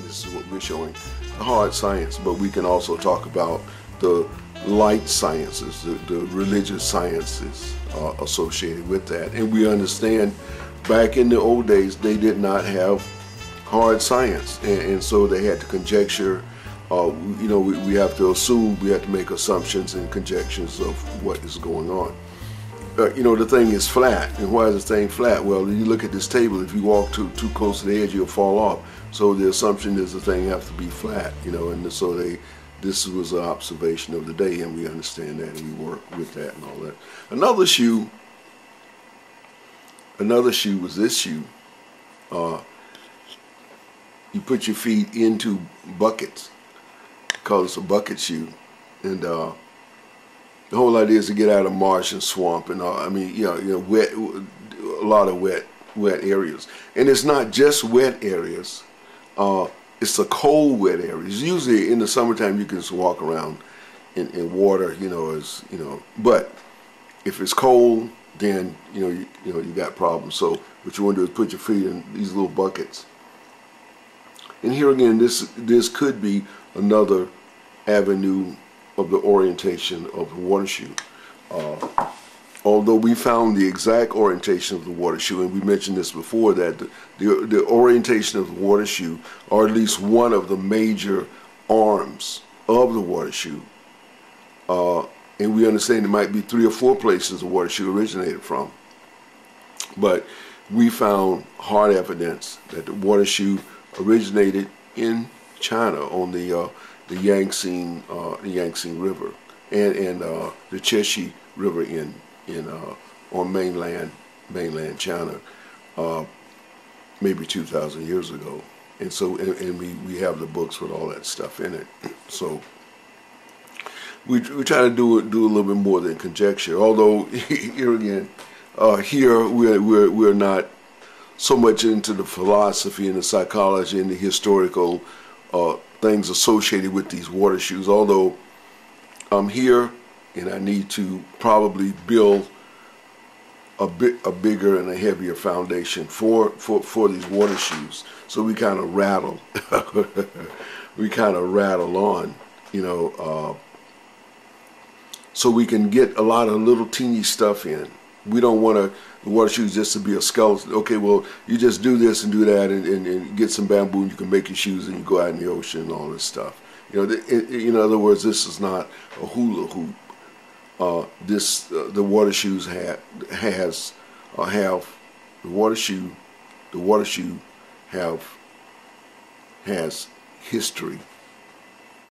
this is what we're showing, the hard science, but we can also talk about the light sciences, the religious sciences associated with that. And we understand back in the old days they did not have hard science, and so they had to conjecture. You know, we have to assume, we have to make assumptions and conjectures of what is going on. You know, the thing is flat. And why is the thing flat? Well, you look at this table, if you walk too close to the edge, you'll fall off. So the assumption is the thing has to be flat, you know, and so this was an observation of the day, and we understand that, and we work with that and all that. Another shoe was this shoe. You put your feet into buckets. Call this a bucket shoe, and the whole idea is to get out of marsh and swamp and I mean, you know, wet, a lot of wet areas. And it's not just wet areas. It's the cold, wet areas. Usually in the summertime you can just walk around in water, you know, as you know. But if it's cold, then you got problems. So what you want to do is put your feet in these little buckets. And here again, this could be another avenue of the orientation of the water shoe. Although we found the exact orientation of the water shoe, and we mentioned this before, that the orientation of the water shoe, or at least one of the major arms of the water shoe, and we understand there might be 3 or 4 places the water shoe originated from, but we found hard evidence that the water shoe originated in China on the Yangtze River and the Cheshire River on mainland China, maybe 2,000 years ago. And so and we have the books with all that stuff in it. So we try to do a little bit more than conjecture. Although here again, here we're not so much into the philosophy and the psychology and the historical things associated with these water shoes. Although I'm here and I need to probably build a bigger and a heavier foundation for these water shoes. So we kind of rattle, on, you know, so we can get a lot of little teeny stuff in. We don't want the water shoes just to be a skeleton. Okay, well, you just do this and do that and get some bamboo and you can make your shoes and you go out in the ocean and all this stuff. You know, in other words, this is not a hula hoop. The water shoes has history